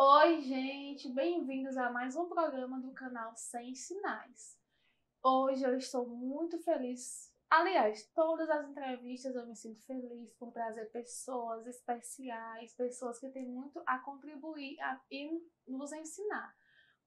Oi, gente, bem-vindos a mais um programa do canal Sem Sinais. Hoje eu estou muito feliz. Aliás, todas as entrevistas eu me sinto feliz por trazer pessoas especiais, pessoas que têm muito a contribuir e nos ensinar.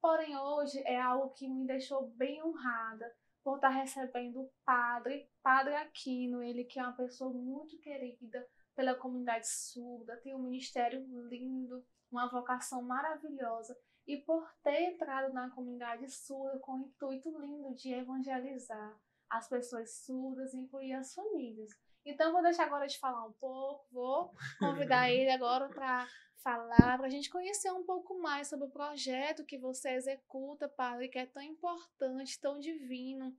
Porém, hoje é algo que me deixou bem honrada por estar recebendo o Padre Aquino, ele que é uma pessoa muito querida pela comunidade surda, tem um ministério lindo, uma vocação maravilhosa e por ter entrado na comunidade surda com o intuito lindo de evangelizar as pessoas surdas e incluir as famílias. Então, vou deixar agora de falar um pouco, vou convidar ele agora para falar, para a gente conhecer um pouco mais sobre o projeto que você executa, Padre, que é tão importante, tão divino.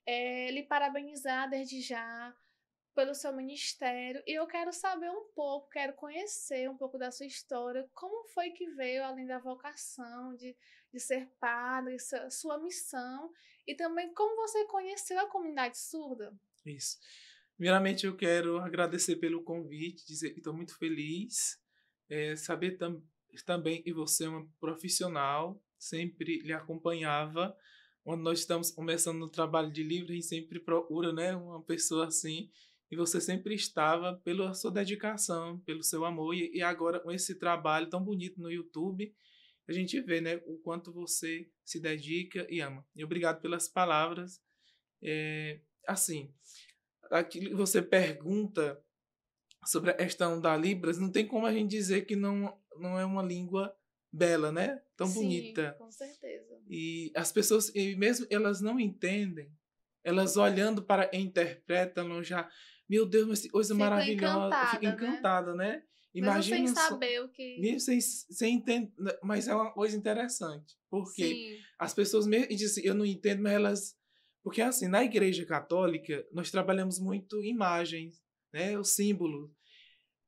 Lhe parabenizar desde já pelo seu ministério. E eu quero saber um pouco, quero conhecer um pouco da sua história. Como foi que veio, além da vocação de ser padre, sua missão, e também como você conheceu a comunidade surda? Isso. Primeiramente, eu quero agradecer pelo convite, dizer que estou muito feliz, saber também que você é uma profissional, sempre lhe acompanhava. Quando nós estamos começando no trabalho de livro, a gente sempre procura, né, uma pessoa assim, e você sempre estava pela sua dedicação, pelo seu amor, e agora com esse trabalho tão bonito no YouTube, a gente vê, né, o quanto você se dedica e ama. E obrigado pelas palavras. Assim, aquilo que você pergunta sobre a questão da Libras, não tem como a gente dizer que não é uma língua bela, né? Tão Sim, bonita. com certeza. E as pessoas, e mesmo elas não entendem, elas olhando para quem interpreta, elas já, meu Deus, mas que coisa Fico maravilhosa, fica encantada, né? encantada, né? Mesmo sem Imagina só, saber o que. mesmo sem entender, mas é uma coisa interessante, porque Sim, as pessoas mesmo dizem assim, eu não entendo, mas elas, porque assim, na Igreja Católica, nós trabalhamos muito imagens, né, os símbolos,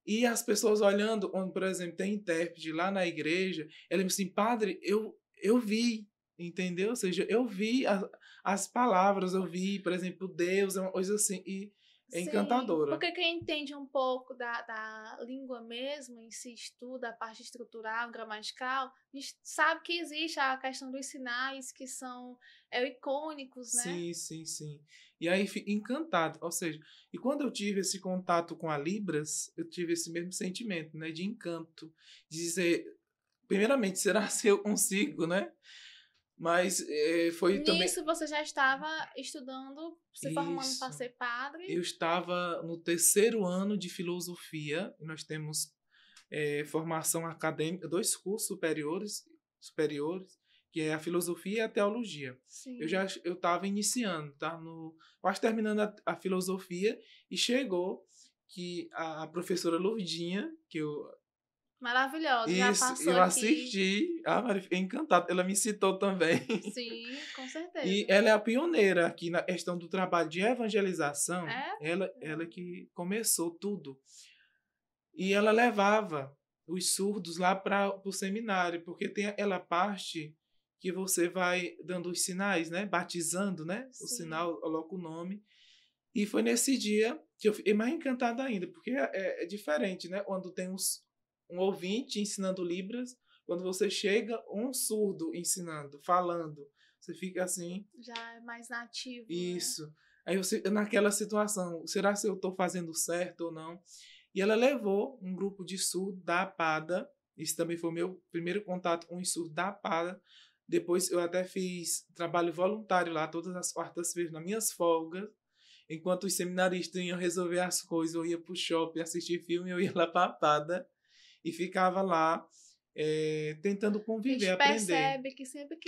e as pessoas olhando, quando, por exemplo, tem intérprete lá na igreja, ela diz assim, padre, eu vi, entendeu? Ou seja, eu vi as palavras, eu vi, por exemplo, Deus, é uma coisa assim, e é sim. encantadora. Porque quem entende um pouco da língua mesmo, em si estuda a parte estrutural, gramatical, a gente sabe que existe a questão dos sinais que são icônicos, né? Sim, sim, sim. E aí fico encantado, ou seja, e quando eu tive esse contato com a Libras, eu tive esse mesmo sentimento, né, de encanto, de dizer, primeiramente, será se eu consigo, né? Mas foi também Nisso você já estava estudando, se formando para isso. ser padre? Eu estava no terceiro ano de filosofia, e nós temos formação acadêmica, dois cursos superiores, que é a filosofia e a teologia. Sim. Eu estava iniciando, tá no, quase terminando a filosofia, e chegou que a professora Lourdinha, que eu Maravilhosa, já isso, passou eu aqui. assisti, Maria, fiquei encantado, ela me citou também. Sim, com E certeza. ela é a pioneira aqui na questão do trabalho de evangelização, É? ela que começou tudo. E ela levava os surdos lá para o seminário, porque tem aquela parte que você vai dando os sinais, né? Batizando, né? O Sim. sinal, coloca o nome. E foi nesse dia que eu fiquei mais encantado ainda, porque é diferente, né? Quando tem um ouvinte ensinando Libras, quando você chega um surdo ensinando, falando, você fica assim, Já é mais nativo, né? isso. Aí você, naquela situação, será se eu estou fazendo certo ou não? E ela levou um grupo de surdos da APADA. Isso também foi o meu primeiro contato com os surdos da APADA. Depois eu até fiz trabalho voluntário lá todas as quartas-feiras, nas minhas folgas. Enquanto os seminaristas iam resolver as coisas, eu ia para o shopping assistir filme, eu ia lá para a APADA e ficava lá tentando A conviver, gente aprender. percebe que sempre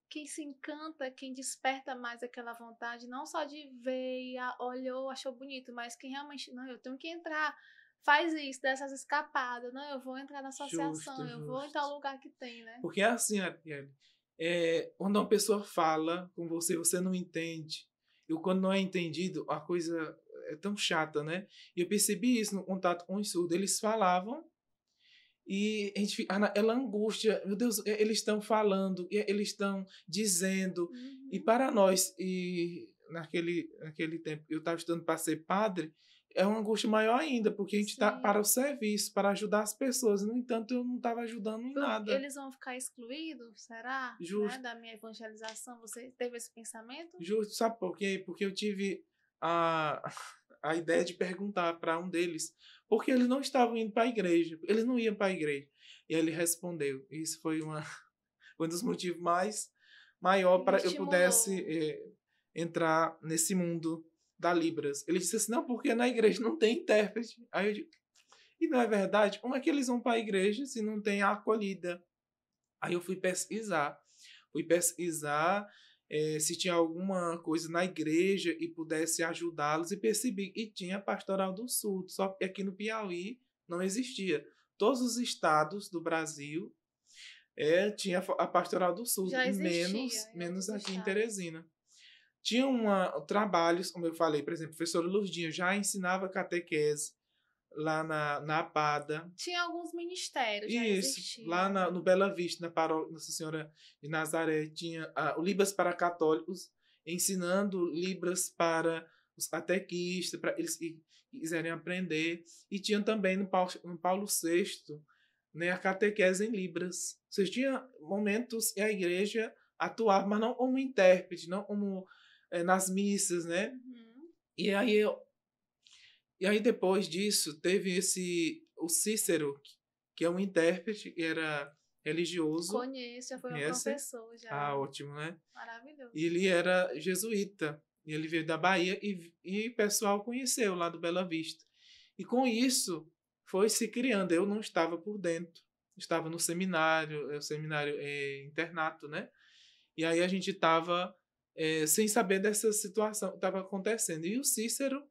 quem se encanta, quem desperta mais aquela vontade, não só de ver e olhou, achou bonito, mas quem realmente, não, eu tenho que entrar, faz isso, dessas escapadas, não, eu vou entrar na associação, Justo, eu vou em tal justo. lugar que tem, né? Porque é assim, Arielle, quando uma pessoa fala com você, você não entende. E quando não é entendido, a coisa é tão chata, né? E eu percebi isso no contato com os surdos. Eles falavam e a gente fica naquela angústia. Meu Deus, eles estão falando, eles estão dizendo. E Uhum. para nós, e naquele tempo, eu estava estudando para ser padre, é uma angústia maior ainda, porque a gente está Sim. para o serviço, para ajudar as pessoas. No entanto, eu não estava ajudando em nada. Eles vão ficar excluídos, será? Né, Justo. da minha evangelização? Você teve esse pensamento? Justo, sabe por quê? Porque eu tive a, a ideia de perguntar para um deles, porque eles não estavam indo para a igreja, eles não iam para a igreja. E aí ele respondeu. Isso foi um dos motivos maior para eu pudesse entrar nesse mundo da Libras. Ele disse assim, não, porque na igreja não tem intérprete. Aí eu digo, e não é verdade? Como é que eles vão para a igreja se não tem a acolhida? Aí eu fui pesquisar se tinha alguma coisa na igreja e pudesse ajudá-los, e percebi que tinha a Pastoral do Sul, só que aqui no Piauí não existia. Todos os estados do Brasil tinha a Pastoral do Sul, Já existia, menos aqui em estados. Teresina. Tinha trabalhos, como eu falei, por exemplo, a professora Lurdinha já ensinava catequese lá na APADA. Tinha alguns ministérios, já Isso, existia. lá no Bela Vista, na paróquia Nossa Senhora de Nazaré, tinha o Libras para católicos, ensinando Libras para os catequistas, para eles que quiserem aprender. E tinha também no Paulo VI, né, a catequese em Libras. Ou seja, tinha momentos em a igreja atuava, mas não como intérprete, não como nas missas, né? Uhum. E aí depois disso teve o Cícero, que é um intérprete, que era religioso. Conheço, já foi meu professor já. Ah, ótimo, né? Maravilhoso. E ele era jesuíta, e ele veio da Bahia e o pessoal conheceu lá do Bela Vista. E com isso foi se criando. Eu não estava por dentro, estava no seminário, internato, né? E aí a gente estava sem saber dessa situação que estava acontecendo. E o Cícero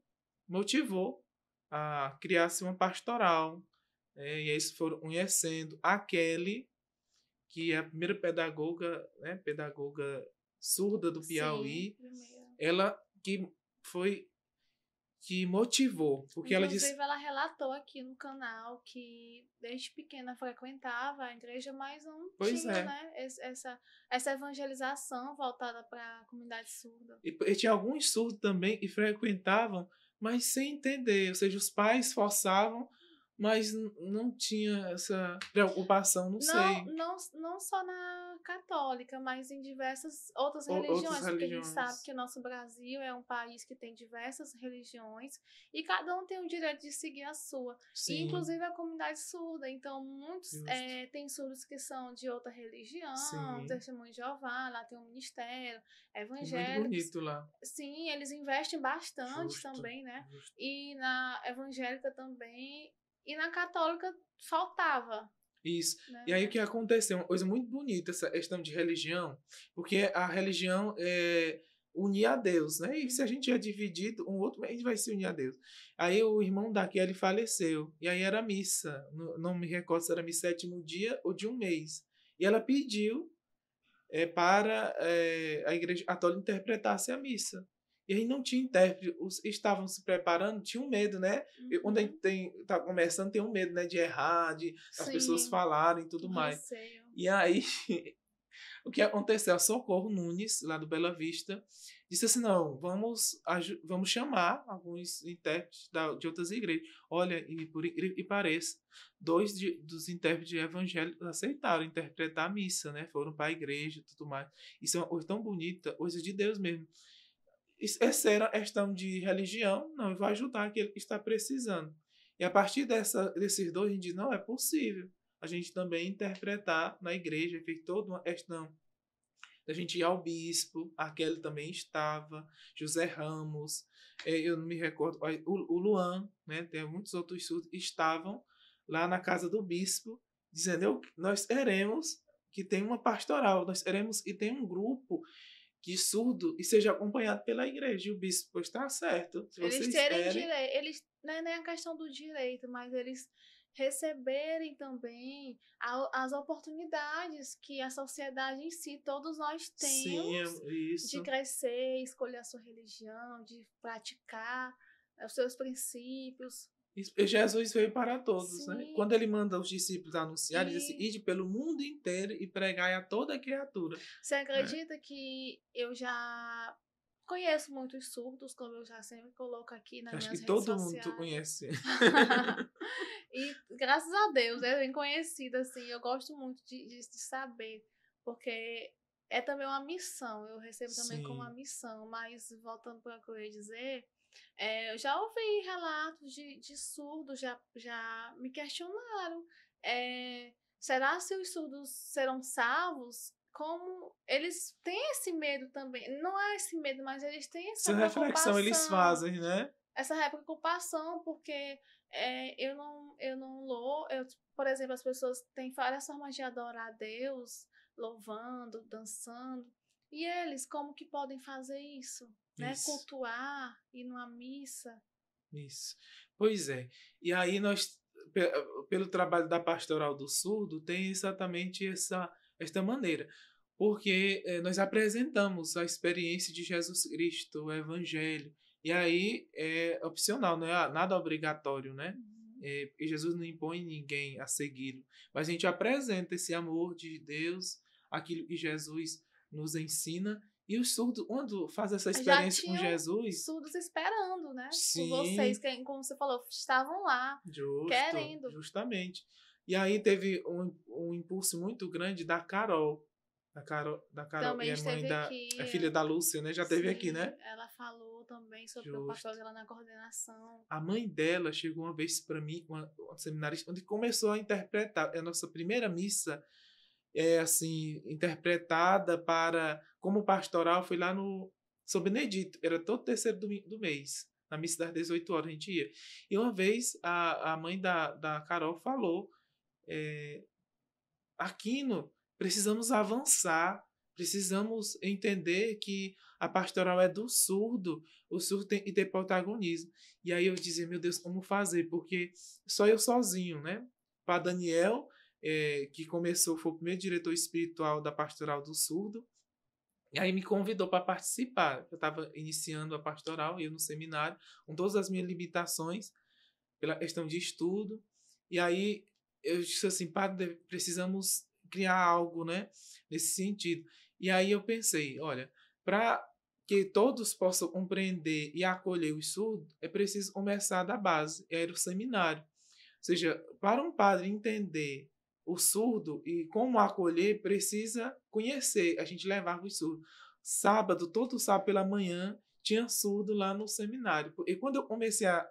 motivou a criar-se uma pastoral. E aí eles foram conhecendo a Kelly, que é a primeira pedagoga surda do Piauí. Sim, ela que motivou, porque inclusive, ela disse... ela relatou aqui no canal que desde pequena frequentava a igreja, mas não tinha, né, essa evangelização voltada para a comunidade surda. E tinha alguns surdos também que frequentavam, mas sem entender, ou seja, os pais forçavam, mas não tinha essa preocupação, não sei. Não só na católica, mas em diversas outras religiões, porque a gente sabe que o nosso Brasil é um país que tem diversas religiões e cada um tem o direito de seguir a sua. E, inclusive a comunidade surda. Então, muitos tem surdos que são de outra religião, Testemunho de Jeová, lá tem um ministério, evangélico. Muito bonito lá. Sim, eles investem bastante também, né? Justo. E na evangélica também. E na católica faltava. Isso. Né? E aí o que aconteceu? Uma coisa muito bonita, essa questão de religião, porque a religião unia a Deus, né? E se a gente é dividido, um outro, a gente vai se unir a Deus. Aí o irmão daqui, ele faleceu. E aí era missa. Não me recordo se era missa 7º dia ou de um mês. E ela pediu para a igreja católica interpretasse a missa. E aí não tinha intérprete, estavam se preparando, tinham medo, né? Uhum. Quando a gente tá começando, tem um medo, né? De errar, de as pessoas falarem e tudo mais. Receio. E aí, o que aconteceu? A Socorro Nunes, lá do Bela Vista, disse assim, não, vamos chamar alguns intérpretes de outras igrejas. Olha, e por incrível que pareça, 2 dos intérpretes evangélicos aceitaram interpretar a missa, né? Foram para a igreja e tudo mais. Isso é uma coisa tão bonita, coisa de Deus mesmo. Essa era a questão de religião, não, vai ajudar que ele está precisando. E a partir desses 2, a gente diz, não, é possível a gente também interpretar na igreja, fez toda uma questão da gente ir ao bispo, aquele também estava, José Ramos, eu não me recordo, o Luan, né, tem muitos outros surdos, estavam lá na casa do bispo, dizendo, nós queremos que tenha uma pastoral, nós queremos que tenha um grupo que surdo e seja acompanhado pela igreja. E o bispo está certo. Se eles terem direito, eles não é nem a questão do direito, mas eles receberem também as oportunidades que a sociedade em si, todos nós temos de crescer, escolher a sua religião, de praticar os seus princípios. Jesus veio para todos, né? Quando ele manda os discípulos anunciar, ele diz assim, ide pelo mundo inteiro e pregai a toda criatura. Você acredita que eu já conheço muitos surdos, como eu já sempre coloco aqui nas Acho minhas que redes todo mundo sociais. conhece. E graças a Deus, é bem conhecida, assim. Eu gosto muito de saber, porque é também uma missão. Eu recebo também como uma Sim. missão. Mas, voltando para o que eu ia dizer, eu já ouvi relatos de surdos, já me questionaram. Será se os surdos serão salvos? Como eles têm esse medo também. Não é esse medo, mas eles têm essa Essa reflexão eles preocupação. fazem, né? Essa preocupação, porque por exemplo, as pessoas têm várias formas de adorar a Deus, louvando, dançando, e eles como que podem fazer isso, né? Isso, Cultuar, ir numa missa. isso. Pois é. E aí pelo trabalho da Pastoral do Surdo, tem exatamente esta maneira. Porque nós apresentamos a experiência de Jesus Cristo, o Evangelho. E aí é opcional, não é nada obrigatório, né? Uhum. Porque Jesus não impõe ninguém a segui-lo. Mas a gente apresenta esse amor de Deus, aquilo que Jesus nos ensina. E os surdos, quando faz essa Já experiência com tinham Jesus, surdos esperando, né? Por vocês, sim, que, como você falou, estavam lá, justo, querendo. justamente. E aí teve um impulso muito grande da Carol. Da Carol, e Também é mãe esteve é aqui. filha da Lúcia, né? Já esteve aqui, Sim, né? ela falou também sobre o papel Justo. dela na coordenação. A mãe dela chegou uma vez para mim, uma seminarista, onde começou a interpretar. A nossa primeira missa é assim, interpretada para como pastoral foi lá no São Benedito. Era todo terceiro domingo do mês. Na missa das 18 horas a gente ia. E uma vez a mãe da Carol falou: é, Aquino, precisamos avançar, precisamos entender que a pastoral é do surdo, o surdo tem que ter protagonismo. E aí eu dizia, meu Deus, como fazer? Porque só eu sozinho, né? Para Daniel, que começou, foi o primeiro diretor espiritual da pastoral do surdo, e aí me convidou para participar. Eu estava iniciando a pastoral, ia no seminário, com todas as minhas limitações, pela questão de estudo. E aí eu disse assim, padre, precisamos criar algo, né, nesse sentido. E aí eu pensei, olha, para que todos possam compreender e acolher os surdos, é preciso começar da base, era o seminário. Ou seja, para um padre entender o surdo e como acolher, precisa conhecer. A gente levava os surdos. Sábado, todo sábado pela manhã, tinha surdo lá no seminário. E quando eu comecei a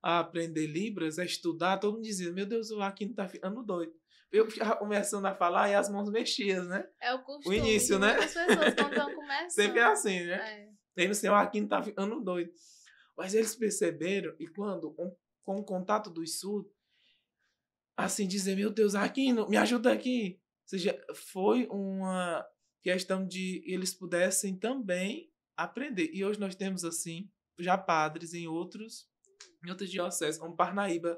aprender Libras, a estudar, todo mundo dizia, meu Deus, o Aquino tá ficando doido. Eu ficava começando a falar e as mãos mexiam, né? É o O costume de início, né? muitas pessoas quando estão Sempre é começando. assim, né? É. E aí você, o Aquino tá ficando doido. Mas eles perceberam, e quando, com o contato dos surdos, assim, dizer, meu Deus, Aquino, me ajuda aqui. Ou seja, foi uma questão de eles pudessem também aprender. E hoje nós temos, assim, já padres em outras dioceses, como Parnaíba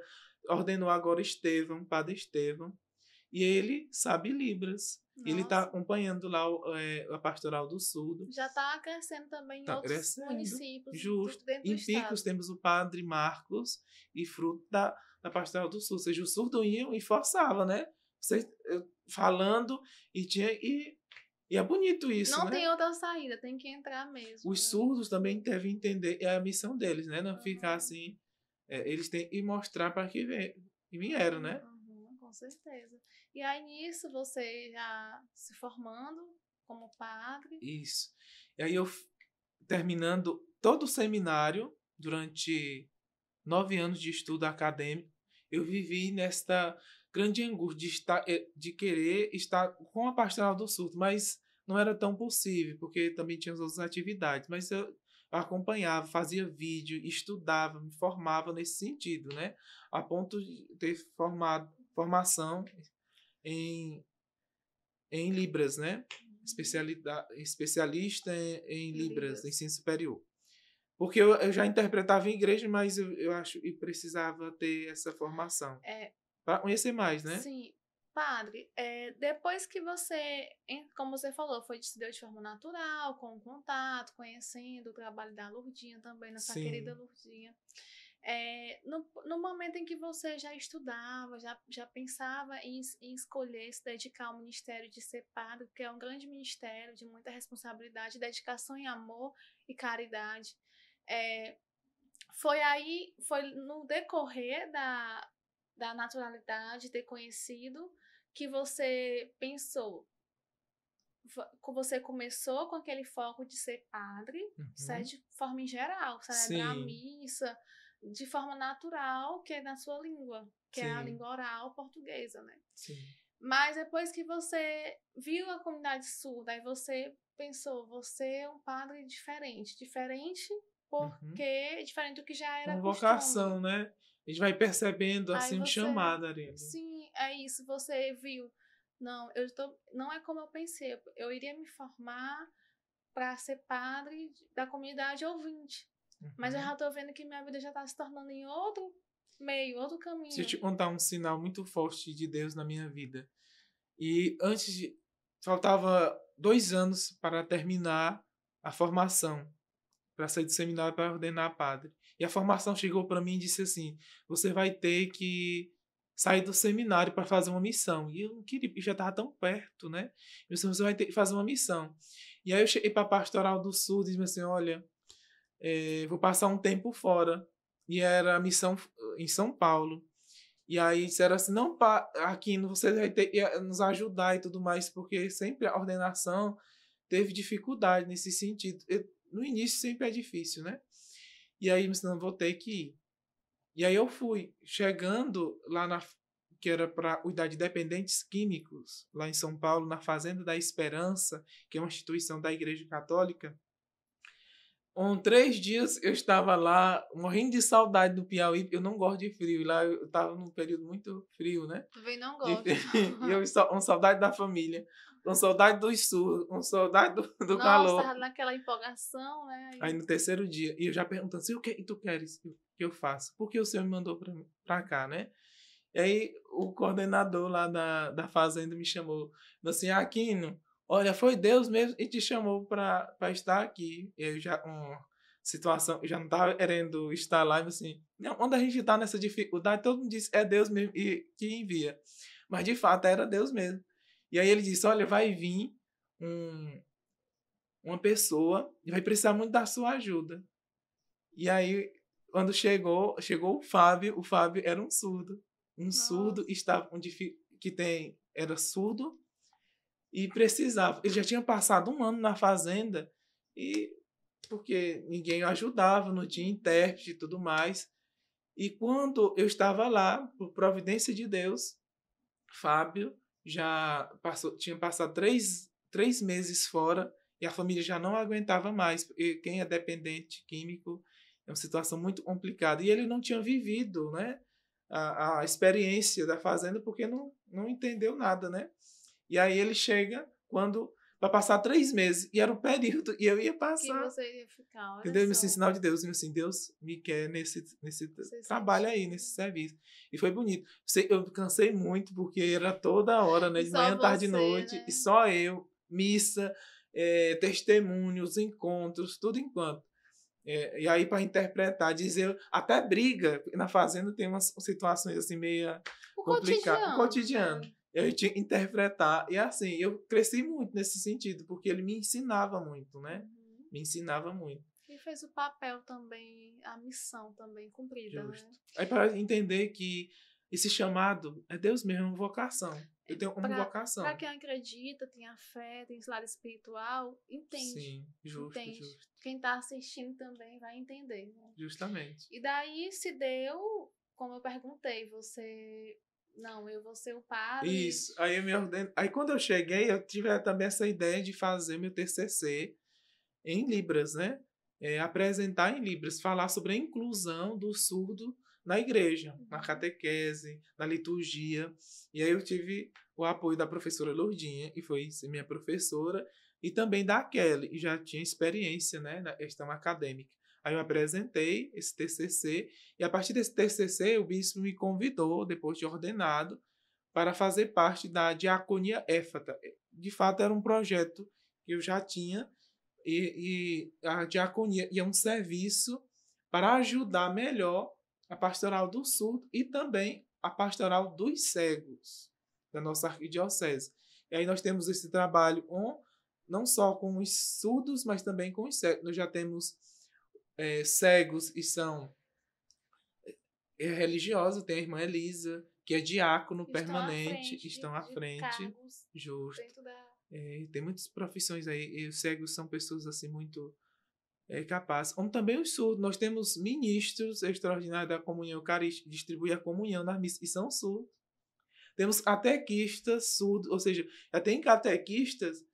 ordenou agora Estevão, Padre Estevão, e ele sabe Libras. Ele está Nossa. acompanhando lá a Pastoral do Surdo. Já está crescendo também em Está outros crescendo, municípios justo. dentro do Em Picos estado. temos o Padre Marcos e fruto da Pastoral do Sul. Ou seja, o surdo iam e forçava, né? Você falando e é bonito isso, Não tem né? outra saída, tem que entrar mesmo. Os surdos também devem entender a missão deles, né? Não ficar Uhum. assim. Eles têm que mostrar para que vieram, né? Uhum, com certeza. E aí nisso você já se formando como padre. Isso. E aí eu terminando todo o seminário, durante 9 anos de estudo acadêmico, eu vivi nesta grande angústia de querer estar com a Pastoral do Surdo, mas não era tão possível, porque também tinha as outras atividades. Mas eu acompanhava, fazia vídeo, estudava, me formava nesse sentido, né? A ponto de ter formação em, em Libras, né? Especialista em Libras, Libras. ensino superior. Porque eu já interpretava em igreja, mas eu acho que precisava ter essa formação. Para conhecer mais, né? Sim. Padre, depois que você, como você falou, se deu de forma natural, com o contato, conhecendo o trabalho da Lurdinha também, nossa querida Sim. Lurdinha. No momento em que você já estudava, já pensava em escolher se dedicar ao ministério de ser padre, que é um grande ministério de muita responsabilidade, dedicação em amor e caridade, foi no decorrer da naturalidade, ter conhecido, que você pensou, você começou com aquele foco de ser padre, certo? De forma em geral, celebrar a Sim, missa de forma natural, que é na sua língua, que é a sim, língua oral portuguesa, né? sim. Mas depois que você viu a comunidade surda, aí você pensou, você é um padre diferente. Diferente Uhum. porque diferente do que já era Uma costume. vocação, né? A gente vai percebendo, Aí assim, um você, chamado ali. sim, é isso, você viu. Não, não é como eu pensei. Eu iria me formar para ser padre da comunidade ouvinte. Mas eu Uhum. já estou vendo que minha vida já está se tornando em outro meio, outro Se eu te caminho. contar um sinal muito forte de Deus na minha vida. E antes de... Faltava 2 anos para terminar a formação, para sair do seminário para ordenar padre. E a formação chegou para mim e disse assim: você vai ter que sair do seminário para fazer uma missão. E eu não queria, porque já estava tão perto, né? Eu disse: você vai ter que fazer uma missão. E aí eu cheguei para a Pastoral do Sul e disse assim: olha, vou passar um tempo fora. E era a missão em São Paulo. E aí disseram assim, não, aqui você vai ter que nos ajudar e tudo mais, porque sempre a ordenação teve dificuldade nesse sentido. No início sempre é difícil, né? E aí, mas não, vou ter que ir. E aí eu fui, chegando lá que era para cuidar de dependentes químicos, lá em São Paulo, na Fazenda da Esperança, que é uma instituição da Igreja Católica. 3 dias eu estava lá, morrendo de saudade do Piauí, eu não gosto de frio, e lá eu estava num período muito frio, né? Também não gosto. E eu com saudade da família, com saudade do sul, com saudade do Nossa, calor. tava naquela empolgação, né? Aí no terceiro dia, e eu já perguntando assim, o que tu queres que eu faça? Por que o senhor me mandou pra cá, né? E aí o coordenador lá da fazenda me chamou, assim, Aquino, olha, foi Deus mesmo e te chamou para estar aqui. E eu já, situação, eu já não estava querendo estar lá, e assim, não, onde a gente está nessa dificuldade, todo mundo disse, é Deus mesmo e que envia. Mas de fato era Deus mesmo. E aí ele disse, olha, vai vir uma pessoa e vai precisar muito da sua ajuda. E aí, quando chegou o Fábio era um surdo. Um surdo Nossa. estava era surdo e precisava. Ele já tinha passado 1 ano na fazenda e porque ninguém ajudava, não tinha intérprete e tudo mais. E quando eu estava lá, por providência de Deus, Fábio tinha passado 3 meses fora e a família já não aguentava mais, porque quem é dependente químico é uma situação muito complicada. E ele não tinha vivido, né, a experiência da fazenda porque não entendeu nada, né? E aí ele chega para passar 3 meses, e era o período, e eu ia Que passar. você iria ficar, olha Entendeu? só. Sinal de Deus. E assim, Deus me quer nesse Você trabalho sentiu. aí, nesse serviço. E foi bonito. Eu cansei muito, porque era toda hora, né? E De só manhã, tarde e você, noite. E né? só eu, missa, testemunhos, encontros, tudo enquanto. E aí, para interpretar, dizer, até briga. Na fazenda tem umas situações assim, meio O complicadas. O cotidiano, cotidiano. né? Eu tinha que interpretar. E assim, eu cresci muito nesse sentido, porque ele me ensinava muito, né? Uhum. Me ensinava muito. E fez o papel também, a missão também cumprida, Justo. né? Aí para entender que esse chamado é Deus mesmo, é uma vocação. Eu tenho como Para vocação. quem acredita, tem a fé, tem esse lado espiritual, entende. Sim, justo, Entende. justo. Quem está assistindo também vai entender, né? Justamente. E daí se deu, como eu perguntei, você. Não, eu vou ser o padre. Isso. Aí eu me ordeno. Aí quando eu cheguei, eu tive também essa ideia de fazer meu TCC em Libras, né? Apresentar em Libras, falar sobre a inclusão do surdo na igreja, na catequese, na liturgia. E aí eu tive o apoio da professora Lourdinha, que foi minha professora, e também da Kelly, e já tinha experiência, né, na questão acadêmica. Aí eu apresentei esse TCC, e a partir desse TCC o bispo me convidou, depois de ordenado, para fazer parte da Diaconia Éfata. De fato, era um projeto que eu já tinha, e a diaconia é um serviço para ajudar melhor a pastoral do surdo e também a pastoral dos cegos da nossa arquidiocese. E aí nós temos esse trabalho não só com os surdos, mas também com os cegos. Nós já temos cegos e são religiosos, tem a irmã Elisa, que é diácono permanente, estão à frente, justo. Tem muitas profissões aí, e os cegos são pessoas assim muito capazes. Como também os surdos, nós temos ministros extraordinários da comunhão eucarística, distribui a comunhão nas missas, e são surdos. Temos catequistas surdos, ou seja, já tem catequistas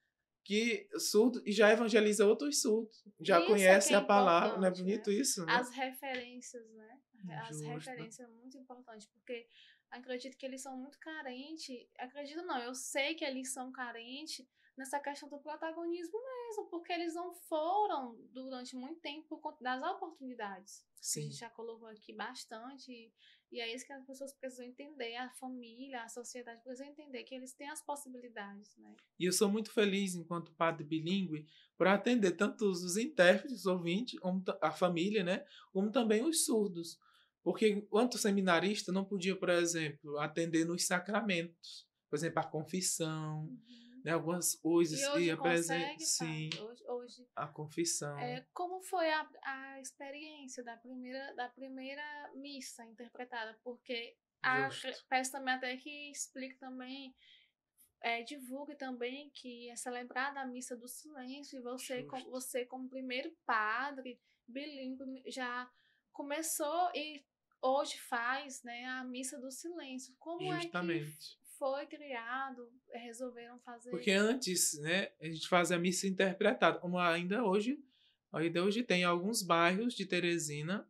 que surdo e já evangeliza outros surdos, já conhece a palavra, não é bonito, né? Isso, né? As referências, né? As referências é muito importante, porque acredito que eles são muito carentes, acredito não, eu sei que eles são carentes nessa questão do protagonismo mesmo, porque eles não foram durante muito tempo por conta das oportunidades. Sim. A gente já colocou aqui bastante, e é isso que as pessoas precisam entender, a família, a sociedade precisa entender que eles têm as possibilidades, né? E eu sou muito feliz, enquanto padre bilíngue, por atender tanto os intérpretes, os ouvintes, como a família, né? Como também os surdos. Porque, enquanto seminarista, não podia, por exemplo, atender nos sacramentos. Por exemplo, a confissão, né? Algumas coisas. E hoje consegue, sim, hoje a confissão. Como foi a experiência da primeira missa interpretada? Porque peço também até que explique também, divulgue também que é celebrada a missa do silêncio, e você como primeiro padre bilíngue já começou e hoje faz, né, a missa do silêncio. Como Justamente. é que foi criado, resolveram fazer? Porque antes, né, a gente fazia a missa interpretada, como ainda hoje tem alguns bairros de Teresina,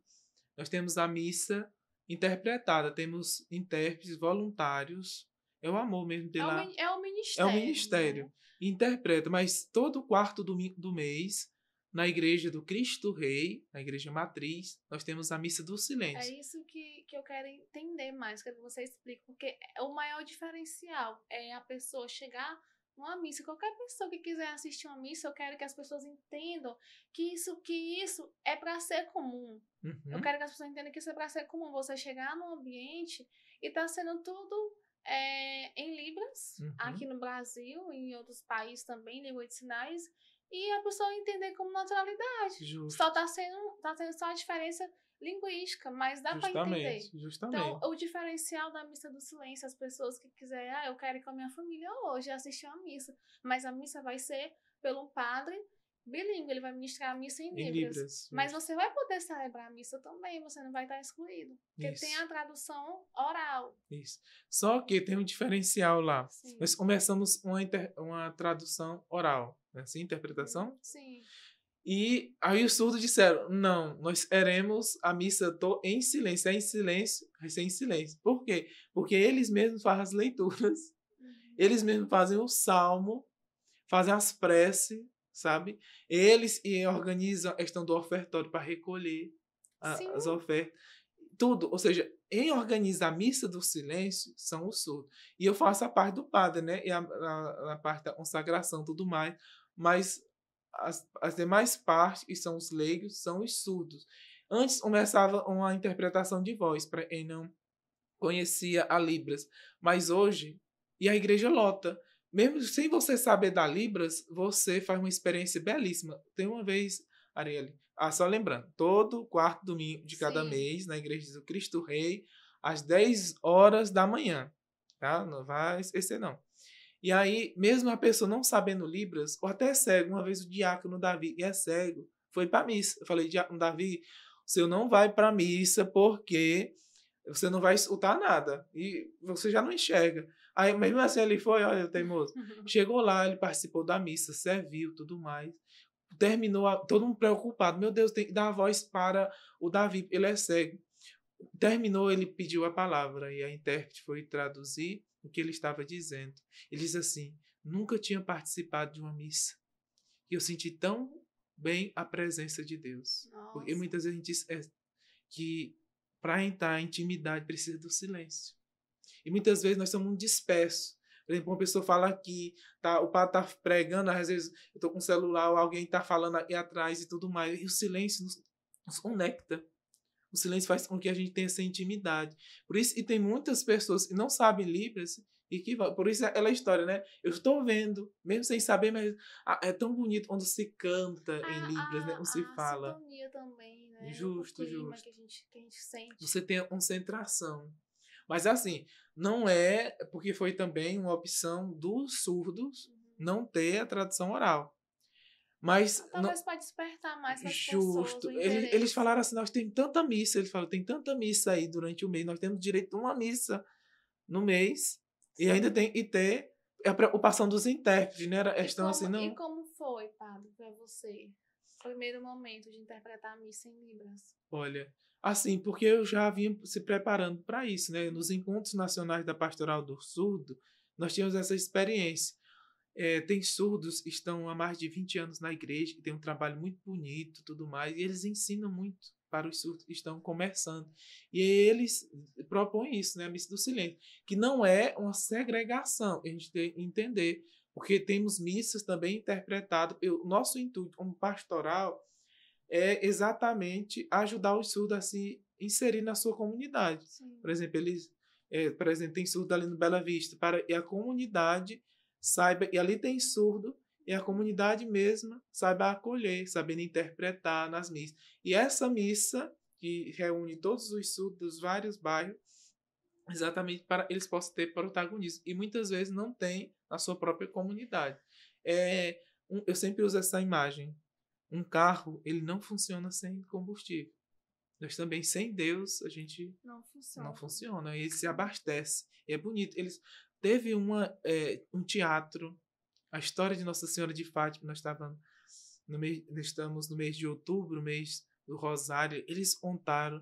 nós temos a missa interpretada, temos intérpretes voluntários, é o amor mesmo de lá. É o ministério. É o ministério. Né? Interpreta, mas todo quarto domingo do mês, na igreja do Cristo Rei, na igreja matriz, nós temos a missa do silêncio. É isso que eu quero entender mais, quero que você explique, porque o maior diferencial é a pessoa chegar numa missa. Qualquer pessoa que quiser assistir uma missa, eu quero que as pessoas entendam que isso é para ser comum. Eu quero que as pessoas entendam que isso é para ser comum. Você chegar num ambiente e tá sendo tudo em Libras, aqui no Brasil, em outros países também, língua de sinais, e a pessoa entender como naturalidade. Justo. Só tá tendo só a diferença linguística, mas dá para entender. Justamente. Então, o diferencial da missa do silêncio, as pessoas que quiserem, eu quero ir com a minha família hoje assistir uma missa, mas a missa vai ser pelo padre bilíngue, ele vai ministrar a missa em Libras. Mas você vai poder celebrar a missa também, você não vai estar excluído. Porque tem a tradução oral. Isso. Só que tem um diferencial lá. Sim. Nós começamos uma tradução oral, né? Assim, interpretação? Sim. E aí os surdos disseram, não, nós queremos a missa em silêncio. É em silêncio, vai ser em silêncio. Por quê? Porque eles mesmos fazem as leituras, eles mesmos fazem o salmo, fazem as preces, sabe? Eles organizam a questão do ofertório para recolher as ofertas. Tudo, ou seja, em organizar a missa do silêncio são os surdos. E eu faço a parte do padre, né? E a parte da consagração, tudo mais. Mas as demais partes, que são os leigos, são os surdos. Antes começava uma interpretação de voz, para quem não conhecia a Libras. Mas hoje, e a igreja lota. Mesmo sem você saber da Libras, você faz uma experiência belíssima. Tem uma vez, Arielle, só lembrando, todo quarto domingo de cada mês, na igreja do Cristo Rei, às 10 horas da manhã. Tá? Não vai esquecer, não. E aí, mesmo a pessoa não sabendo Libras, ou até cego, uma vez o diácono Davi, que é cego, foi para a missa. Eu falei, diácono Davi, o senhor não vai para a missa porque você não vai escutar nada. E você já não enxerga. Aí, mesmo assim, ele foi, olha, teimoso. Chegou lá, ele participou da missa, serviu, tudo mais. Terminou, todo mundo preocupado. Meu Deus, tem que dar a voz para o Davi, ele é cego. Terminou, ele pediu a palavra e a intérprete foi traduzir o que ele estava dizendo. Ele diz assim, nunca tinha participado de uma missa e eu senti tão bem a presença de Deus. Nossa. Porque muitas vezes a gente diz que para entrar em intimidade precisa do silêncio. E muitas vezes nós somos dispersos. Por exemplo, uma pessoa fala aqui, o padre está pregando, às vezes eu estou com o celular, ou alguém está falando aqui atrás e tudo mais. E o silêncio nos conecta. O silêncio faz com que a gente tenha essa intimidade. Por isso, e tem muitas pessoas que não sabem Libras e que por isso é aquela história, né? Eu estou vendo, mesmo sem saber, mas é tão bonito quando se canta em Libras, né? Quando se A fala. sintonia também, né? Justo, O clima justo. que a gente sente. Você tem a concentração. Mas assim, não é porque foi também uma opção dos surdos não ter a tradução oral. Mas Talvez pode despertar mais para as pessoas justo. o Eles interesse. falaram assim, nós temos tanta missa, eles falaram, tem tanta missa aí durante o mês, nós temos direito a uma missa no mês e ainda tem e ter a preocupação dos intérpretes, né? Estão assim, não. E como foi, Padre, para você? Primeiro momento de interpretar a missa em Libras. Olha, assim, porque eu já vinha se preparando para isso, né? Nos encontros nacionais da Pastoral do Surdo, nós tínhamos essa experiência. Tem surdos que estão há mais de 20 anos na igreja, que tem um trabalho muito bonito, tudo mais, e eles ensinam muito para os surdos que estão começando. E eles propõem isso, né, a missa do silêncio, que não é uma segregação, a gente tem que entender, porque temos missas também interpretadas. O nosso intuito como pastoral é exatamente ajudar os surdos a se inserir na sua comunidade. Sim. Por exemplo, por exemplo, tem surdo ali no Bela Vista, e a comunidade saiba, e ali tem surdo, e a comunidade mesma saiba acolher, sabendo interpretar nas missas. E essa missa, que reúne todos os surdos dos vários bairros, exatamente para eles possam ter protagonismo. E muitas vezes não tem na sua própria comunidade. Eu sempre uso essa imagem. Um carro, ele não funciona sem combustível. Nós também, sem Deus, a gente não funciona. Ele se abastece. E é bonito. Teve um teatro, a história de Nossa Senhora de Fátima. Nós estamos no mês de outubro, mês do Rosário. Eles contaram.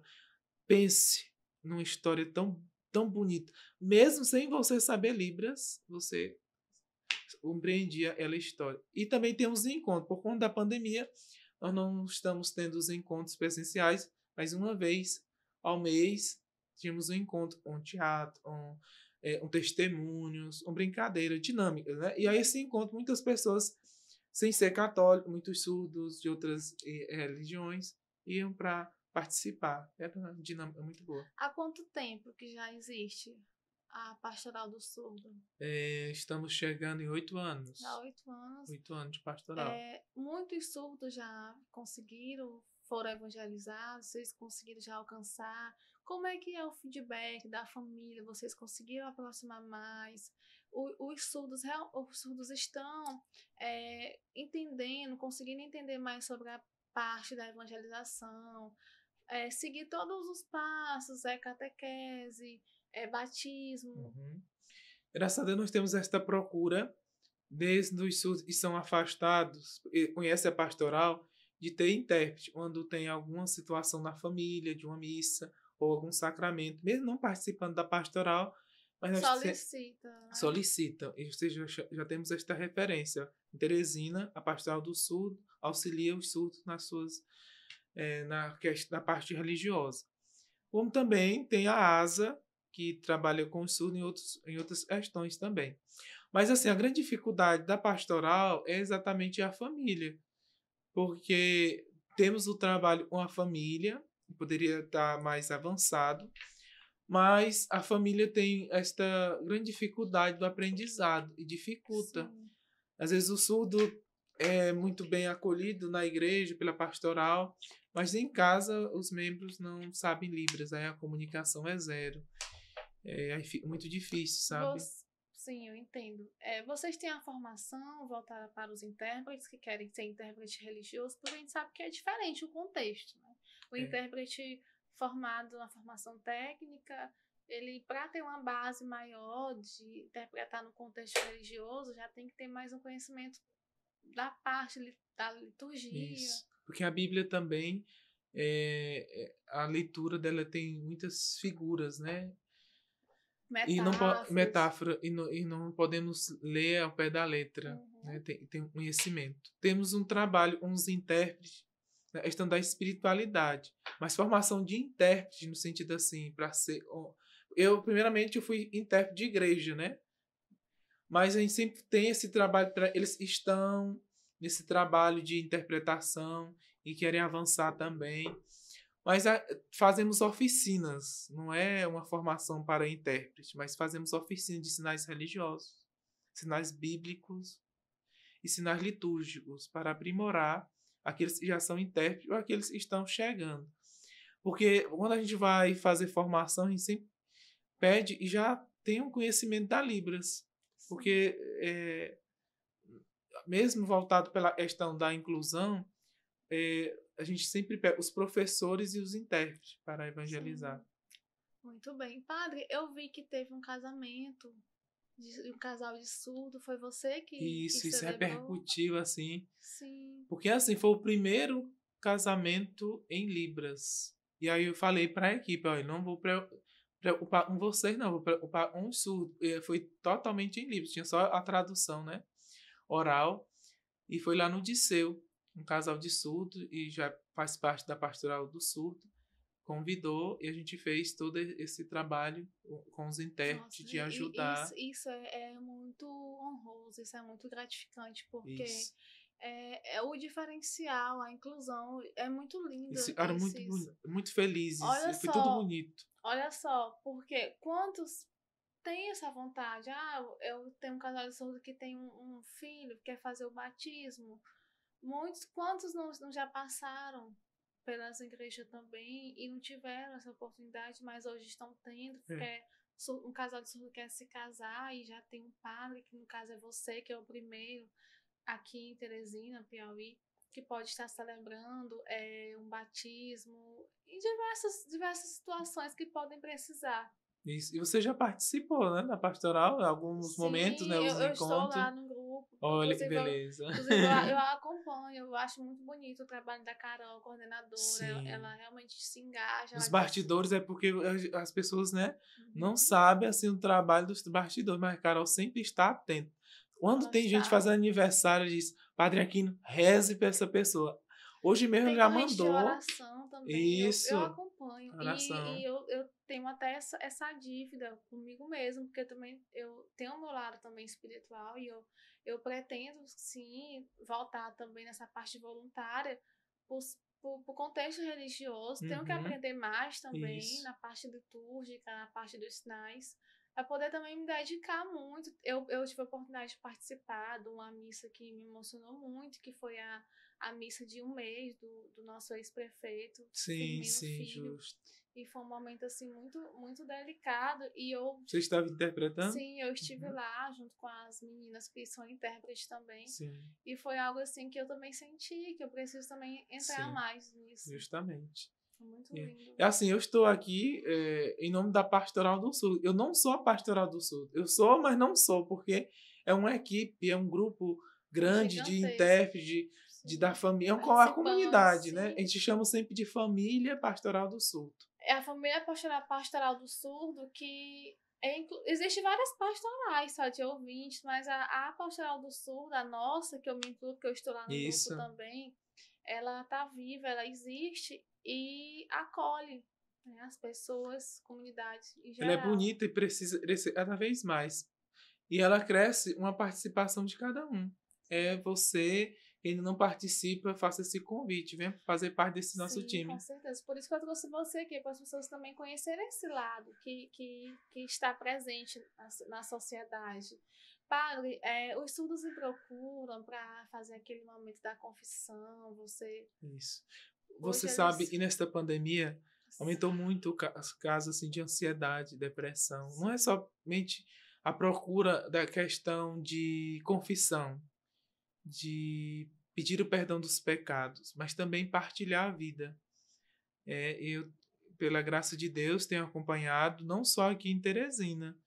Pense numa história tão, tão bonita. Mesmo sem você saber Libras, você compreendia aquela história. E também temos encontros. Por conta da pandemia, nós não estamos tendo os encontros presenciais, mas uma vez ao mês tínhamos um encontro, um teatro, um testemunhos, uma brincadeira dinâmica, né? E aí esse encontro, muitas pessoas, sem ser católicos, muitos surdos de outras religiões, iam para participar. Era uma dinâmica muito boa. Há quanto tempo que já existe a Pastoral do Surdo? Estamos chegando em 8 anos. Há 8 anos. 8 anos de pastoral. Muitos surdos já foram evangelizados, vocês conseguiram já alcançar. Como é que é o feedback da família? Vocês conseguiram aproximar mais? Os surdos estão entendendo, conseguindo entender mais sobre a parte da evangelização, seguir todos os passos, catequese, batismo. Uhum. Graças a Deus nós temos esta procura desde os surdos que são afastados, conhece a pastoral, de ter intérprete quando tem alguma situação na família, de uma missa ou algum sacramento, mesmo não participando da pastoral, mas nós solicita. Ou seja, já temos esta referência. Em Teresina, a pastoral do surdo auxilia os surdos nas suas na parte religiosa. Como também tem a ASA, que trabalha com os surdos em outras questões também. Mas assim, a grande dificuldade da pastoral é exatamente a família, porque temos o trabalho com a família, poderia estar mais avançado, mas a família tem esta grande dificuldade do aprendizado e dificulta. Sim. Às vezes o surdo é muito bem acolhido na igreja pela pastoral, mas em casa os membros não sabem Libras, aí a comunicação é zero. Aí fica muito difícil, sabe? Sim, eu entendo. Vocês têm a formação voltada para os intérpretes que querem ser intérprete religioso, porque a gente sabe que é diferente o contexto, né? O intérprete formado na formação técnica, ele, para ter uma base maior de interpretar no contexto religioso, já tem que ter mais um conhecimento da parte da liturgia. Isso. Porque a Bíblia também, a leitura dela tem muitas figuras, né? Metáfora, e não podemos ler ao pé da letra. Uhum. Né? Tem um conhecimento. Temos um trabalho, uns intérpretes, né? Questão da espiritualidade, mas formação de intérprete no sentido assim, para ser... primeiramente, eu fui intérprete de igreja, né? Mas a gente sempre tem esse trabalho, eles estão nesse trabalho de interpretação e querem avançar também. Mas fazemos oficinas, não é uma formação para intérprete, mas fazemos oficinas de sinais religiosos, sinais bíblicos e sinais litúrgicos para aprimorar aqueles que já são intérpretes ou aqueles que estão chegando. Porque quando a gente vai fazer formação, a gente sempre pede e já tem um conhecimento da Libras. Porque mesmo voltado pela questão da inclusão, a gente sempre pega os professores e os intérpretes para evangelizar. Sim. Muito bem. Padre, eu vi que teve um casamento de um casal de surdo. Foi você que Isso celebrou? repercutiu, assim. Sim. Porque, assim, foi o primeiro casamento em Libras. E aí eu falei para a equipe, olha, não vou preocupar com vocês, não, vou preocupar com os surdos. Foi totalmente em Libras, tinha só a tradução, né? Oral. E foi lá no Disseu, um casal de surdo, e já faz parte da pastoral do surdo, convidou e a gente fez todo esse trabalho com os intérpretes. Nossa, de ajudar. Isso é muito honroso, isso é muito gratificante, porque é o diferencial, a inclusão, é muito lindo. Eram muito felizes, foi tudo bonito. Olha só, porque quantos têm essa vontade? Eu tenho um casal de surdo que tem um filho que quer fazer o batismo. Quantos não já passaram pelas igrejas também e não tiveram essa oportunidade, mas hoje estão tendo, porque um casal de surdo quer se casar e já tem um padre, que no caso é você, que é o primeiro aqui em Teresina, Piauí, que pode estar celebrando um batismo e diversas situações que podem precisar. Isso. E você já participou, né, na pastoral, em alguns momentos, né, os encontros? Eu estou lá no grupo. Olha que beleza. Eu acompanho, eu acho muito bonito o trabalho da Carol, coordenadora. Sim. Ela realmente se engaja. Os bastidores é porque as pessoas, né, não sabem assim o trabalho dos bastidores, mas a Carol sempre está atenta. Quando tem gente fazendo aniversário, diz, Padre Aquino, reze para essa pessoa. Hoje mesmo tem já mandou. De oração também. Isso. Eu acompanho. Oração. E eu tenho até essa dívida comigo mesmo, porque também eu tenho o meu lado também espiritual e eu pretendo, sim, voltar também nessa parte voluntária por contexto religioso. Tenho que aprender mais também na parte litúrgica, na parte dos sinais, para poder também me dedicar muito. Eu tive a oportunidade de participar de uma missa que me emocionou muito, que foi a missa de 1 mês do nosso ex-prefeito. Sim, Filho. Justo. E foi um momento, assim, muito, muito delicado. E Você estava interpretando? Sim, eu estive lá junto com as meninas que são intérpretes também. Sim. E foi algo, assim, que eu também senti, que eu preciso também entrar mais nisso. Justamente. Foi muito lindo. E assim, eu estou aqui em nome da Pastoral do Sul. Eu não sou a Pastoral do Sul. Eu sou, mas não sou, porque é uma equipe, é um grupo grande de intérpretes, da família, é uma comunidade, né? A gente chama sempre de Família Pastoral do Surdo. É a Família Pastoral do Surdo que existem várias pastorais só de ouvintes, mas a Pastoral do Surdo, a nossa, que eu me incluo, que eu estou lá no grupo também, ela tá viva, ela existe e acolhe, né, as pessoas, comunidades em geral. Ela é bonita e precisa crescer cada vez mais. E ela cresce uma participação de cada um. É você, quem não participa, faça esse convite, venha fazer parte desse nosso time. Com certeza. Por isso que eu trouxe você aqui, para as pessoas também conhecerem esse lado que está presente na sociedade. Padre, os surdos me procuram para fazer aquele momento da confissão, você... Isso. Você sabe, e nesta pandemia, aumentou muito os casos assim, de ansiedade, depressão. Não é somente a procura da questão de confissão, de pedir o perdão dos pecados, mas também partilhar a vida. Eu, pela graça de Deus, tenho acompanhado, não só aqui em Teresina,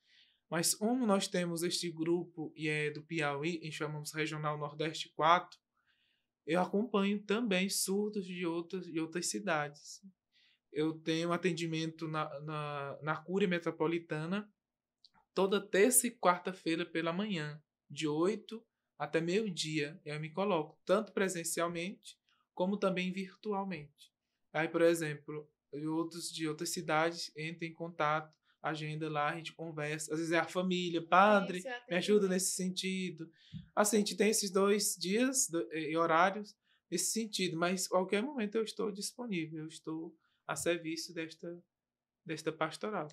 mas como nós temos este grupo, e é do Piauí, e chamamos Regional Nordeste 4, eu acompanho também surdos de outras cidades. Eu tenho atendimento na Cúria Metropolitana, toda terça e quarta-feira pela manhã, de 8 até meio-dia. Eu me coloco, tanto presencialmente, como também virtualmente. Aí, por exemplo, outros de outras cidades entram em contato, agenda lá, a gente conversa. Às vezes é a família, padre, me ajuda nesse sentido. Assim, a gente tem esses 2 dias e horários nesse sentido, mas a qualquer momento eu estou disponível, eu estou a serviço desta pastoral.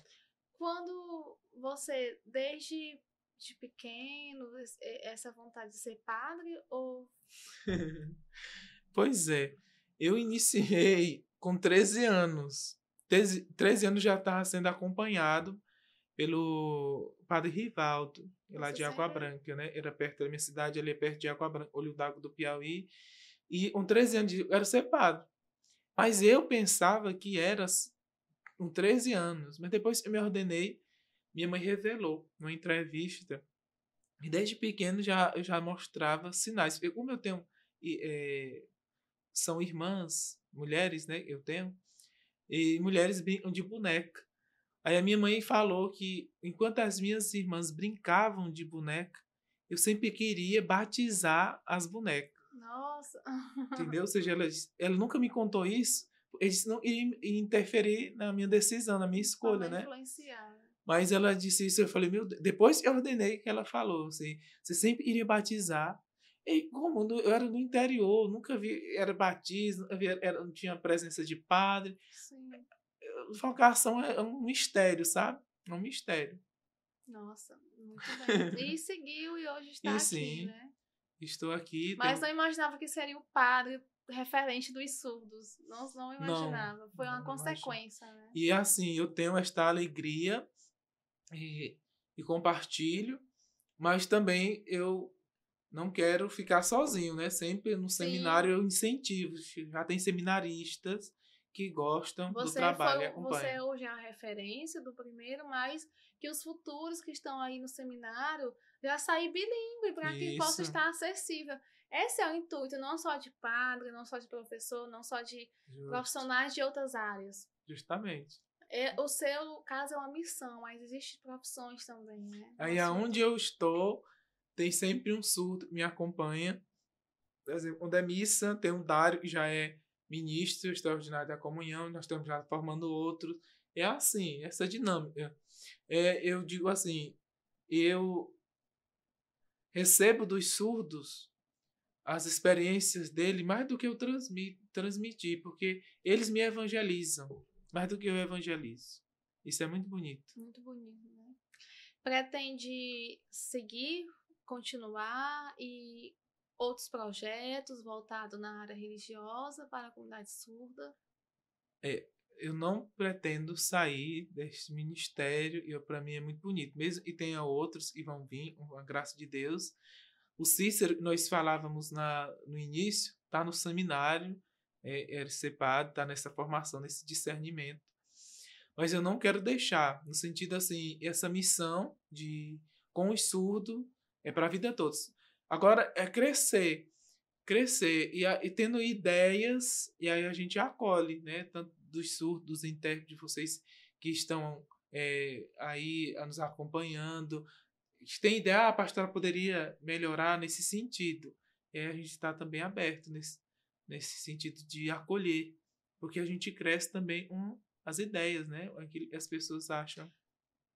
Quando você, desde de pequeno, essa vontade de ser padre, ou... Pois é, eu iniciei com 13 anos. 13 anos já estava sendo acompanhado pelo padre Rivaldo, lá Você de Água sempre... Branca, né? Era perto da minha cidade, ali perto de Água Branca, Olho d'Água do Piauí. E com 13 anos eu era ser padre. Mas eu pensava que era com 13 anos. Mas depois que eu me ordenei, minha mãe revelou numa entrevista. E desde pequeno eu já mostrava sinais. Como eu tenho... são irmãs, mulheres, né? Eu tenho. E mulheres brincam de boneca. Aí a minha mãe falou que enquanto as minhas irmãs brincavam de boneca, eu sempre queria batizar as bonecas. Nossa! Entendeu? Ou seja, ela nunca me contou isso. Eles não iam interferir na minha decisão, na minha escolha, né? Influenciar. Mas ela disse isso, eu falei, meu Deus. Depois eu ordenei que ela falou assim, você sempre iria batizar. E como eu era no interior, nunca vi, era batismo, não tinha presença de padre. Sim. Vocação é um mistério, sabe? É um mistério. Nossa, muito bem. E seguiu e hoje está E aqui, sim, né? estou aqui. Mas não imaginava que seria o padre referente dos surdos. Não imaginava. Foi uma consequência, né? E assim, eu tenho esta alegria e compartilho, mas também eu não quero ficar sozinho, né? Sempre no seminário eu incentivo. Já tem seminaristas que gostam do trabalho e acompanham. Você hoje é a referência do primeiro, mas que os futuros que estão aí no seminário já saem bilíngue para que possa estar acessível. Esse é o intuito, não só de padre, não só de professor, não só de profissionais de outras áreas. Justamente. O seu caso é uma missão, mas existem profissões também, né? Aí aonde eu estou, tem sempre um surdo que me acompanha. Por exemplo, quando é missa, tem um Dário que já é ministro extraordinário da comunhão, nós estamos já formando outros. É assim, essa dinâmica. Eu digo assim, eu recebo dos surdos as experiências dele mais do que eu transmitir, porque eles me evangelizam mais do que eu evangelizo. Isso é muito bonito. Muito bonito, né? Pretende seguir, continuar e outros projetos voltados na área religiosa para a comunidade surda? Eu não pretendo sair deste ministério, e para mim é muito bonito. Mesmo que tenha outros que vão vir, com a graça de Deus. O Cícero, nós falávamos no início, está no seminário, é separado, está nessa formação, nesse discernimento. Mas eu não quero deixar, no sentido assim, essa missão com os surdos é para a vida toda. Agora é crescer e tendo ideias, e aí a gente acolhe, né? Tanto dos surdos, dos intérpretes de vocês que estão aí nos acompanhando. Tem ideia, a pastora poderia melhorar nesse sentido. A gente está também aberto nesse sentido de acolher, porque a gente cresce também com as ideias, né? Aquilo que as pessoas acham.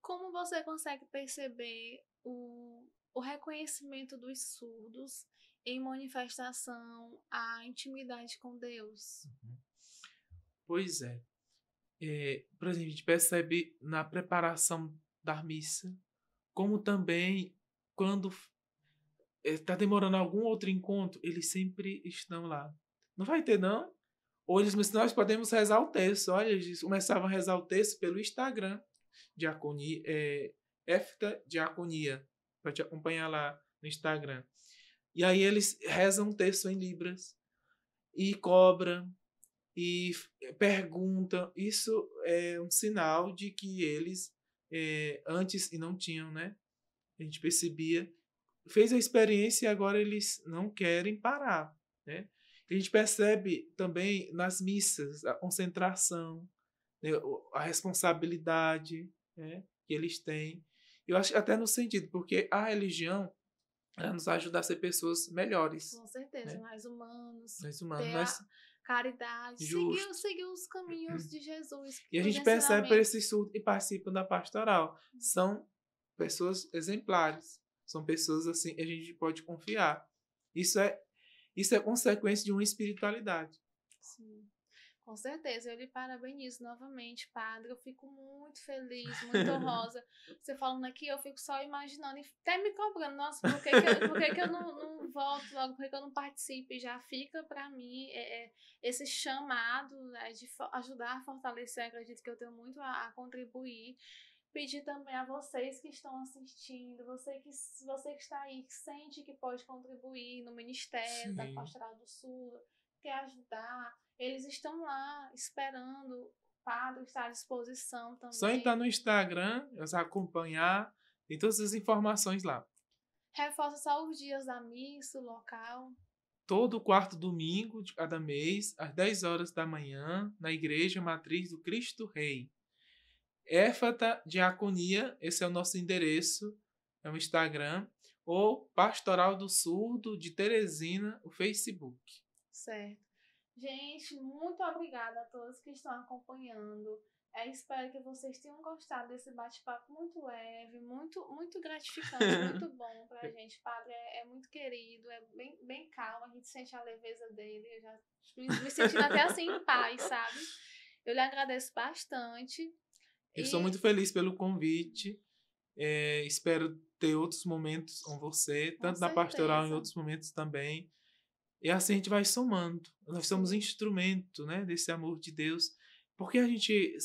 Como você consegue perceber o reconhecimento dos surdos em manifestação à intimidade com Deus? Pois é. Por exemplo, a gente percebe na preparação da missa, como também quando está demorando algum outro encontro, eles sempre estão lá. Não vai ter, não? Ou nós podemos rezar o texto. Olha, eles começavam a rezar o texto pelo Instagram. Diaconia, EFTA Diaconia. Para te acompanhar lá no Instagram. E aí eles rezam um texto em Libras. E cobram. E perguntam. Isso é um sinal de que eles antes e não tinham, né? A gente percebia. Fez a experiência e agora eles não querem parar, né? A gente percebe também nas missas a concentração, né, a responsabilidade, né, que eles têm. Eu acho até no sentido, porque a religião ela nos ajuda a ser pessoas melhores. Com certeza, né? mais humanos. Mais humanos. Ter a caridade. Seguir os caminhos de Jesus. E a gente percebe por esses surdos que participam da pastoral. São pessoas exemplares. São pessoas assim que a gente pode confiar. Isso é consequência de uma espiritualidade. Sim. Com certeza, eu lhe parabenizo novamente, padre. Eu fico muito feliz, muito honrosa. Você falando aqui, eu fico só imaginando e até me cobrando. Nossa, por que que eu não volto logo? Por que que eu não participo? E já fica para mim esse chamado, né, de ajudar a fortalecer. Eu acredito que eu tenho muito a contribuir. Pedir também a vocês que estão assistindo, você que está aí, que sente que pode contribuir no Ministério da Sim. Pastoral do Sul, quer ajudar. Eles estão lá esperando, o padre está à disposição Só também. entrar no Instagram, acompanhar, tem todas as informações lá. Reforça só os dias da missa, o local. Todo quarto domingo de cada mês, às 10 horas da manhã, na Igreja Matriz do Cristo Rei. Éfata Diaconia, esse é o nosso endereço, é o Instagram, ou Pastoral do Surdo de Teresina, o Facebook. Certo. Gente, muito obrigada a todos que estão acompanhando. Espero que vocês tenham gostado desse bate-papo muito leve, muito gratificante, muito bom pra gente. O padre é muito querido, é bem calmo, a gente sente a leveza dele. Eu já me sentindo até assim em paz, sabe? Eu lhe agradeço bastante. Eu estou muito feliz pelo convite. Espero ter outros momentos com você, tanto na pastoral, em outros momentos também. E assim a gente vai somando. Nós somos instrumento, né, desse amor de Deus. Por que a gente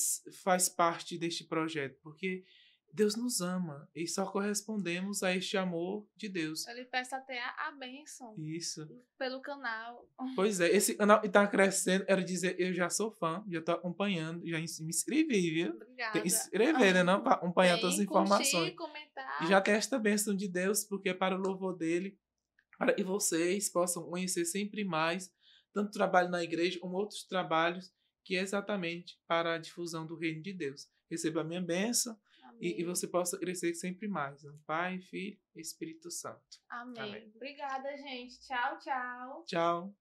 faz parte deste projeto? Porque Deus nos ama e só correspondemos a este amor de Deus. Eu lhe peço até a bênção. Isso. Pelo canal. Pois é, esse canal está crescendo. Quero dizer, eu já sou fã, já estou acompanhando, já me inscrevi, viu? Obrigada. Tem que inscrever, né? Não? Para acompanhar todas as informações. Curtir, comentar. E já tem esta bênção de Deus, porque é para o louvor dele, para que vocês possam conhecer sempre mais, tanto trabalho na igreja como outros trabalhos, que é exatamente para a difusão do reino de Deus. Receba a minha bênção e você possa crescer sempre mais. Né? Pai, Filho e Espírito Santo. Amém. Obrigada, gente. Tchau, tchau. Tchau.